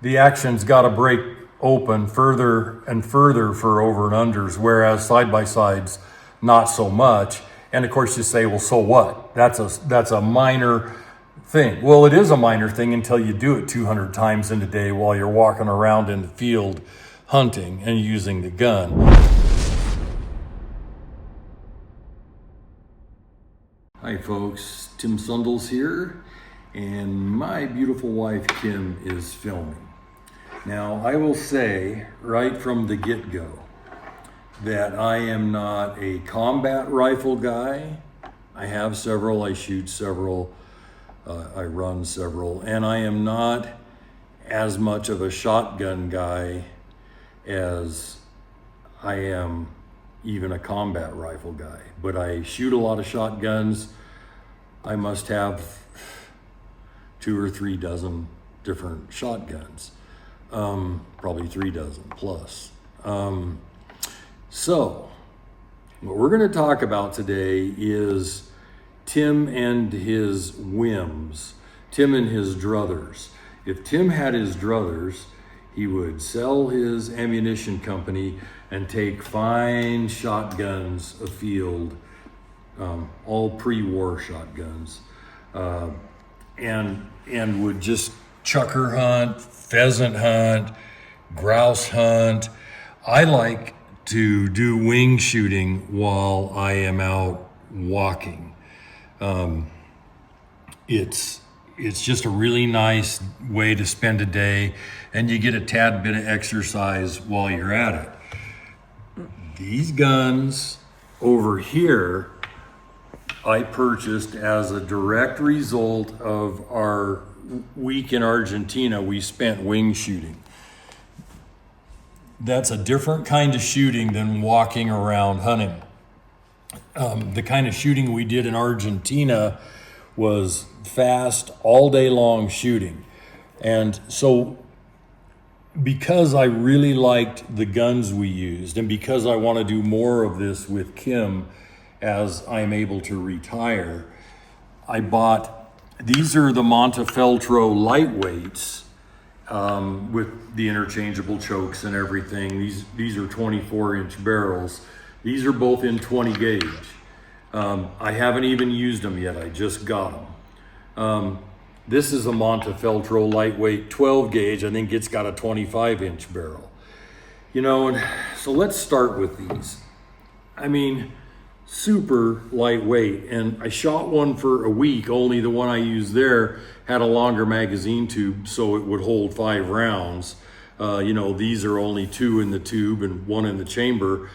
The action's got to break open further and further for over and unders, whereas side by sides, not so much. And of course you say, well, so what? That's a minor thing. Well, it is a minor thing until you do it 200 times in a day while you're walking around in the field hunting and using the gun. Hi folks, Tim Sundles here, and my beautiful wife Kim is filming. Now I will say right from the get-go that I am not a combat rifle guy. I have several, I shoot several, I run several, and I am not as much of a shotgun guy as I am even a combat rifle guy. But I shoot a lot of shotguns. I must have 2 or 3 dozen different shotguns, probably 3 dozen plus. So what we're going to talk about today is Tim and his whims, Tim and his druthers. If Tim had his druthers, he would sell his ammunition company and take fine shotguns afield, all pre-war shotguns, and would just chucker hunt, pheasant hunt, grouse hunt. I like to do wing shooting while I am out walking. It's just a really nice way to spend a day, and you get a tad bit of exercise while you're at it. These guns over here, I purchased as a direct result of our week in Argentina we spent wing shooting. That's a different kind of shooting than walking around hunting. The kind of shooting we did in Argentina was fast, all day long shooting. And so because I really liked the guns we used, and because I want to do more of this with Kim as I'm able to retire, I bought, these are the Montefeltro lightweights, with the interchangeable chokes and everything. These are 24-inch barrels. These are both in 20 gauge. I haven't even used them yet. I just got them. This is a Montefeltro lightweight 12 gauge. I think it's got a 25-inch barrel. You know, and so let's start with these. I mean, super lightweight. And I shot one for a week, only the one I used there had a longer magazine tube, so it would hold 5 rounds. You know, these are only 2 in the tube and 1 in the chamber.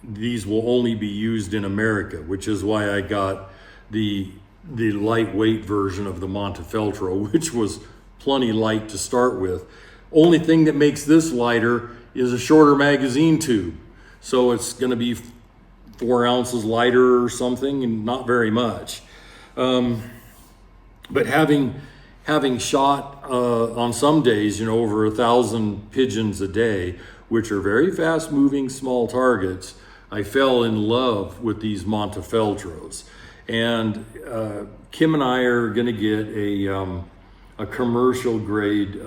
These will only be used in America, which is why I got the lightweight version of the Montefeltro, which was plenty light to start with. Only thing that makes this lighter is a shorter magazine tube. So it's gonna be 4 ounces lighter or something, and not very much. But having shot on some days, you know, over 1,000 pigeons a day, which are very fast moving small targets, I fell in love with these Montefeltros. And Kim and I are gonna get a commercial grade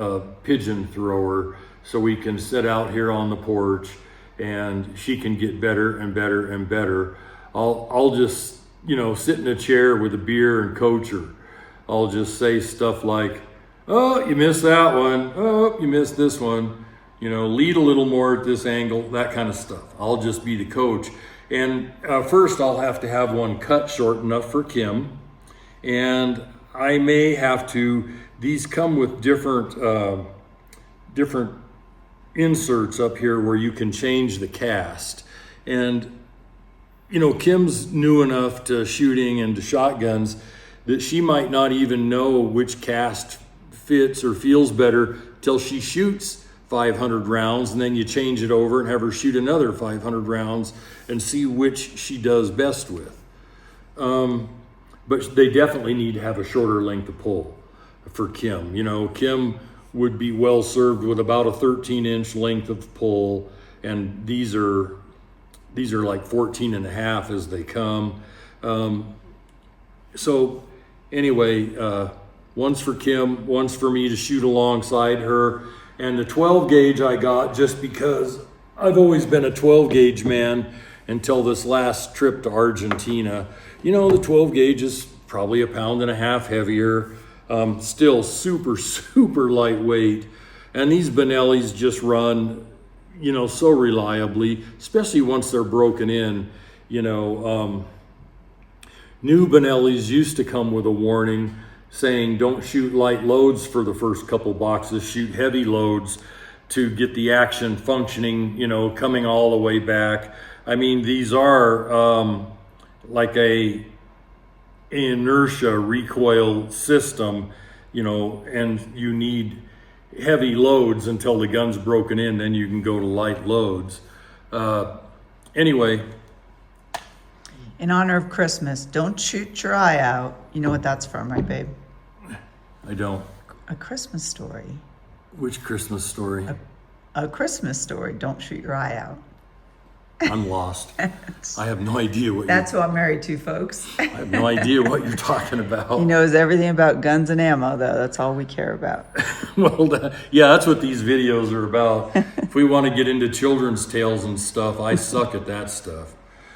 pigeon thrower so we can sit out here on the porch and she can get better and better and better. I'll just, you know, sit in a chair with a beer and coach her. I'll just say stuff like, oh, you missed that one. Oh, you missed this one. You know, lead a little more at this angle, that kind of stuff. I'll just be the coach. And first I'll have to have one cut short enough for Kim. And I may have to, these come with different inserts up here where you can change the cast. And, you know, Kim's new enough to shooting and to shotguns that she might not even know which cast fits or feels better till she shoots 500 rounds, and then you change it over and have her shoot another 500 rounds and see which she does best with. But they definitely need to have a shorter length of pull for Kim. You know, Kim would be well served with about a 13-inch length of pull, and these are like 14 and a half as they come. So anyway, one's for Kim, one's for me to shoot alongside her, And the 12 gauge I got just because I've always been a 12 gauge man until this last trip to Argentina. You know, the 12 gauge is probably 1.5 pounds heavier, still super, super lightweight. And these Benellis just run, you know, so reliably, especially once they're broken in. You know, new Benellis used to come with a warning saying don't shoot light loads for the first couple boxes, shoot heavy loads to get the action functioning, you know, coming all the way back. I mean, these are like a inertia recoil system, you know, and you need heavy loads until the gun's broken in, then you can go to light loads. Anyway. In honor of Christmas, don't shoot your eye out. You know what that's from, right, babe? I don't. A Christmas Story. Which Christmas story? A Christmas Story. Don't shoot your eye out. I'm lost. I have no idea what That's who I'm married to, folks. I have no idea what you're talking about. He knows everything about guns and ammo, though. That's all we care about. Well, yeah, that's what these videos are about. If we want to get into children's tales and stuff, I suck at that stuff.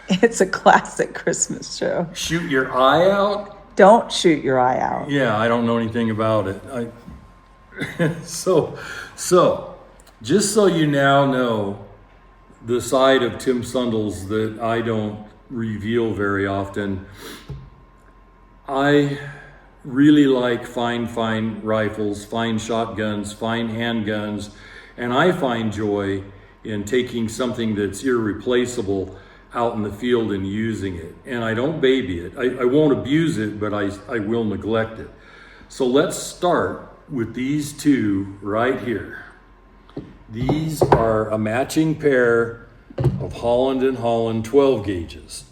It's a classic Christmas show. Shoot your eye out? Don't shoot your eye out. Yeah, I don't know anything about it. So, just so you now know, the side of Tim Sundles that I don't reveal very often, I really like fine rifles, fine shotguns, fine handguns, and I find joy in taking something that's irreplaceable out in the field and using it. And I don't baby it. I won't abuse it, but I will neglect it. So let's start with these two right here. These are a matching pair of Holland Holland 12 gauges.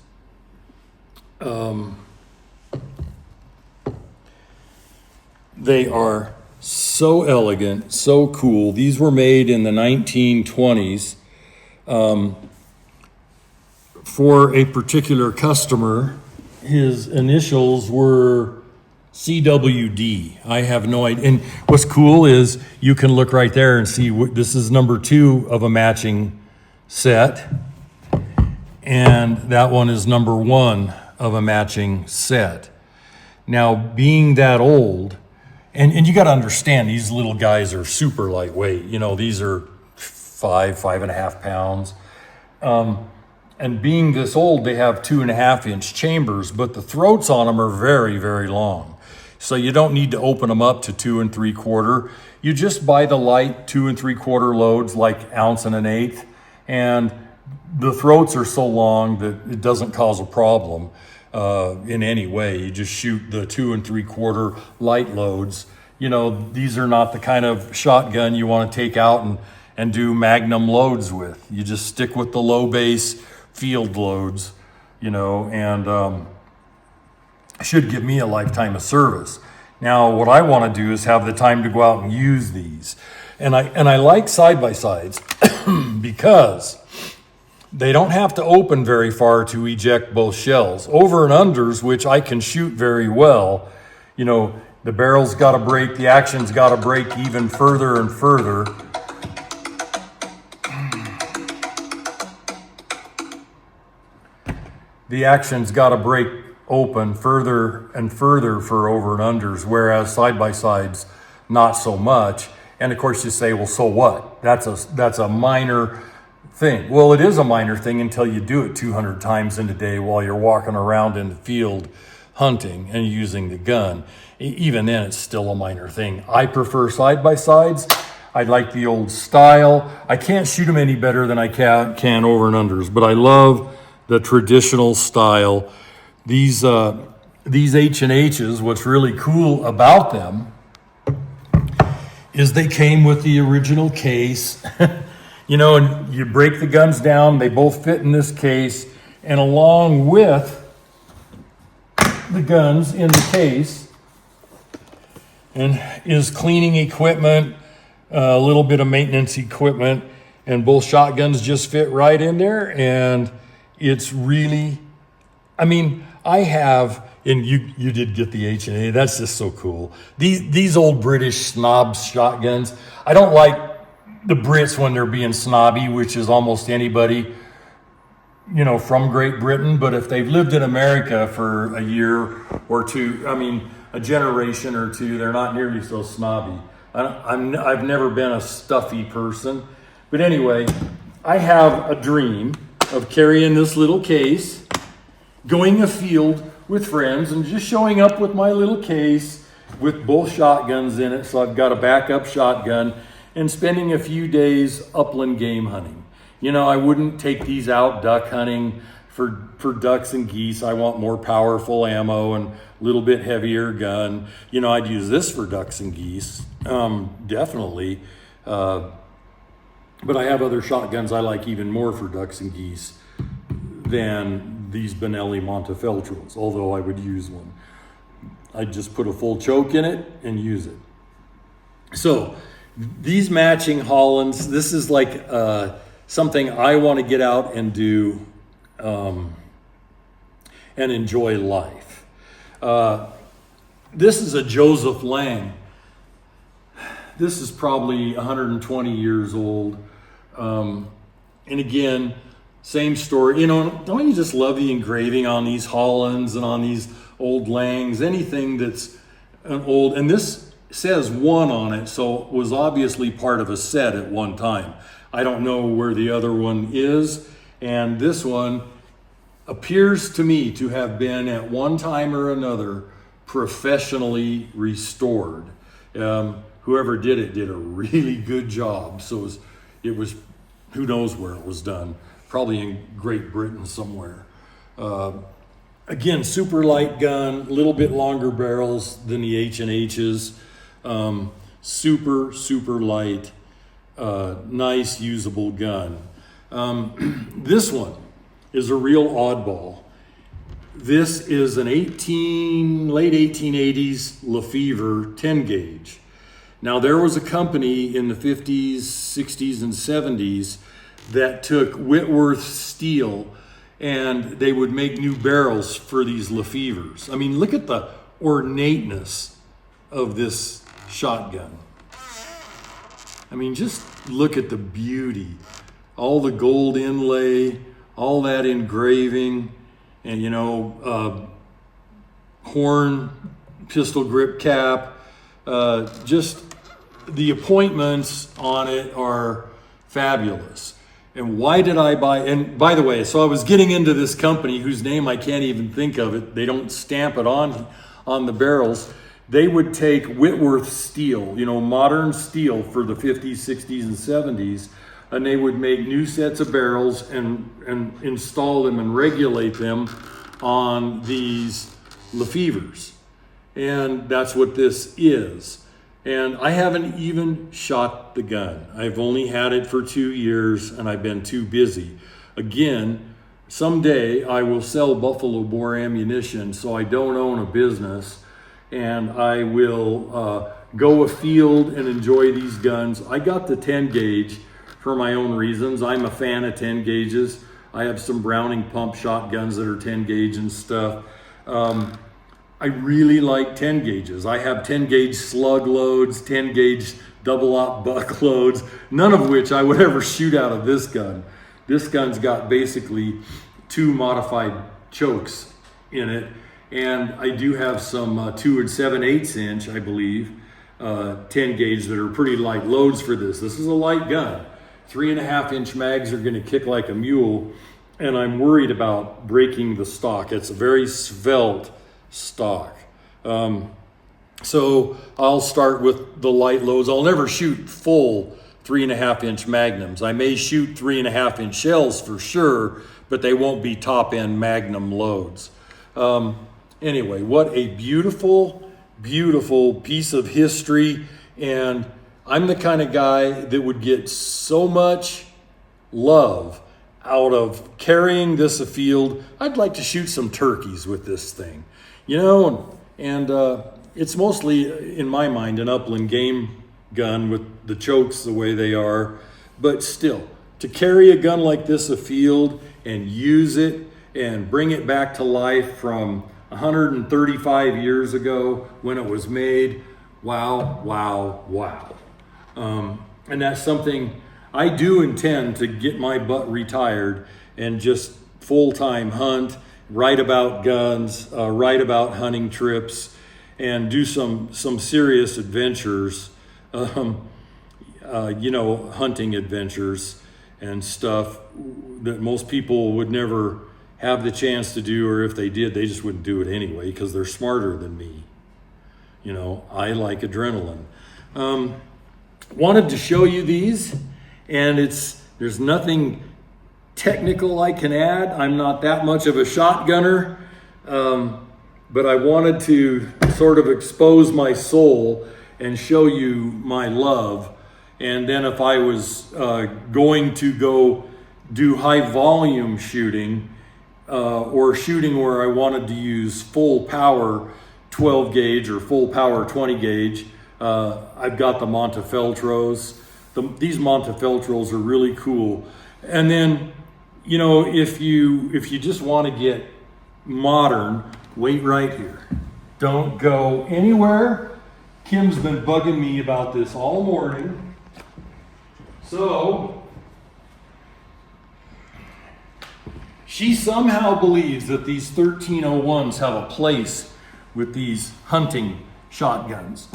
They are so elegant, so cool. These were made in the 1920s for a particular customer. His initials were CWD. I have no idea. And what's cool is you can look right there and see this is number 2 of a matching set. And that one is number 1 of a matching set. Now, being that old, and you got to understand, these little guys are super lightweight. You know, these are 5.5 pounds. And being this old, they have 2.5-inch chambers, but the throats on them are very, very long. So you don't need to open them up to 2 3/4. You just buy the light 2 3/4 loads, like 1 1/8, and the throats are so long that it doesn't cause a problem in any way. You just shoot the 2 3/4 light loads. You know, these are not the kind of shotgun you want to take out and do magnum loads with. You just stick with the low base field loads, you know, and should give me a lifetime of service. Now, what I want to do is have the time to go out and use these. And I like side-by-sides because they don't have to open very far to eject both shells. Over and unders, which I can shoot very well, you know, the barrel's got to break, the action's got to break even further and further. The action's got to break open further and further for over and unders, whereas side-by-sides, not so much. And of course you say, well, so what? That's a minor thing. Well, it is a minor thing until you do it 200 times in a day while you're walking around in the field hunting and using the gun. Even then, it's still a minor thing. I prefer side-by-sides. I like the old style. I can't shoot them any better than I can over and unders, but I love the traditional style. These H&H's, what's really cool about them is they came with the original case. You know, and you break the guns down, they both fit in this case, and along with the guns in the case and is cleaning equipment, a little bit of maintenance equipment, and both shotguns just fit right in there. And it's really, I mean, I have, and you did get the H&A. That's just so cool. These old British snob shotguns. I don't like the Brits when they're being snobby, which is almost anybody, from Great Britain. But if they've lived in America for a year or two, a generation or two, they're not nearly so snobby. I've never been a stuffy person. But anyway, I have a dream of carrying this little case, going afield with friends, and just showing up with my little case with both shotguns in it. So I've got a backup shotgun, and spending a few days upland game hunting. I wouldn't take these out duck hunting for ducks and geese. I want more powerful ammo and a little bit heavier gun. I'd use this for ducks and geese, definitely. But I have other shotguns I like even more for ducks and geese than these Benelli Montefeltros, although I would use one. I'd just put a full choke in it and use it. So these matching Hollands, this is like something I want to get out and do and enjoy life. This is a Joseph Lang. This is probably 120 years old. And again, same story. Don't you just love the engraving on these Hollands and on these old Langs? Anything that's an old, and this says one on it, so it was obviously part of a set at one time. I don't know where the other one is, and this one appears to me to have been at one time or another professionally restored. Whoever did it did a really good job. So it was who knows where it was done, probably in Great Britain somewhere. Again, super light gun, a little bit longer barrels than the H&H's. Super, super light, nice usable gun. This one is a real oddball. This is an late 1880s Lefever 10 gauge. Now, there was a company in the 50s, 60s, and 70s that took Whitworth steel and they would make new barrels for these Lefevers. Look at the ornateness of this shotgun. Just look at the beauty. All the gold inlay, all that engraving, and horn, pistol grip cap, just the appointments on it are fabulous. And why did I buy? And by the way, so I was getting into this company whose name I can't even think of it. They don't stamp it on the barrels. They would take Whitworth steel, modern steel for the 50s, 60s, and 70s, and they would make new sets of barrels and install them and regulate them on these Lefevers. And that's what this is. And I haven't even shot the gun. I've only had it for 2 years and I've been too busy. Again, someday I will sell buffalo bore ammunition, so I don't own a business, and I will go afield and enjoy these guns. I got the 10 gauge for my own reasons. I'm a fan of 10 gauges. I have some Browning pump shotguns that are 10 gauge and stuff. I really like 10 gauges. I have 10 gauge slug loads, 10 gauge double op buck loads, none of which I would ever shoot out of this gun. This gun's got basically 2 modified chokes in it. And I do have some 2 7/8 inch, I believe, 10 gauge that are pretty light loads for this. This is a light gun. 3.5 inch mags are gonna kick like a mule. And I'm worried about breaking the stock. It's a very svelte stock. So I'll start with the light loads. I'll never shoot full 3.5 inch magnums. I may shoot 3.5 inch shells for sure, but they won't be top end magnum loads. Anyway, what a beautiful, beautiful piece of history. And I'm the kind of guy that would get so much love out of carrying this afield. I'd like to shoot some turkeys with this thing. And it's mostly, in my mind, an upland game gun with the chokes the way they are. But still, to carry a gun like this afield and use it and bring it back to life from 135 years ago when it was made, wow, wow, wow. And that's something I do intend to get my butt retired and just full-time hunt, write about guns, write about hunting trips, and do some serious adventures, hunting adventures and stuff that most people would never have the chance to do, or if they did, they just wouldn't do it anyway because they're smarter than me. I like adrenaline. Wanted to show you these, and there's nothing technical I can add. I'm not that much of a shotgunner, but I wanted to sort of expose my soul and show you my love. And then if I was going to go do high volume shooting, or shooting where I wanted to use full power 12 gauge or full power 20 gauge, I've got the Montefeltros. These Montefeltros are really cool. And then, if you just want to get modern, wait right here. Don't go anywhere. Kim's been bugging me about this all morning. So, she somehow believes that these 1301s have a place with these hunting shotguns.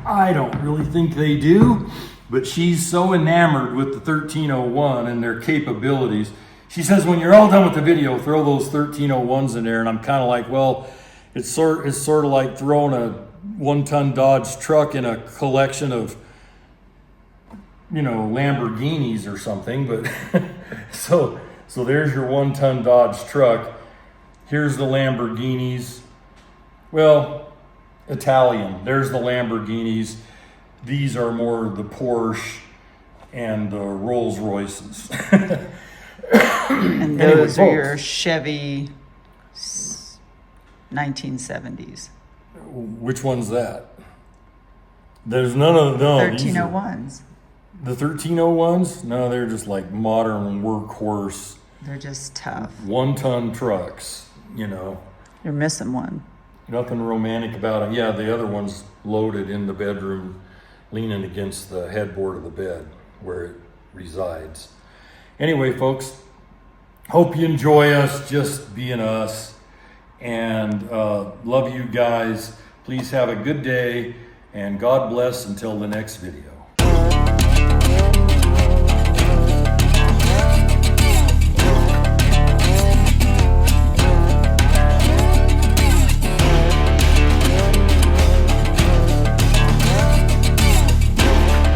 I don't really think they do, but she's so enamored with the 1301 and their capabilities. She says, when you're all done with the video, throw those 1301s in there. And I'm kind of like, well, it's sort of like throwing a 1-ton Dodge truck in a collection of, Lamborghinis or something. But so there's your 1-ton Dodge truck. Here's the Lamborghinis. Well, Italian. There's the Lamborghinis. These are more the Porsche and the Rolls Royces. And those are your Chevy 1970s. Which one's that? There's none of those. 1301s. The 1301s? No, they're just like modern workhorse. They're just tough. 1-ton trucks, You're missing one. Nothing romantic about it. Yeah, the other one's loaded in the bedroom, leaning against the headboard of the bed where it resides. Anyway, folks, hope you enjoy us just being us, and love you guys. Please have a good day, and God bless until the next video.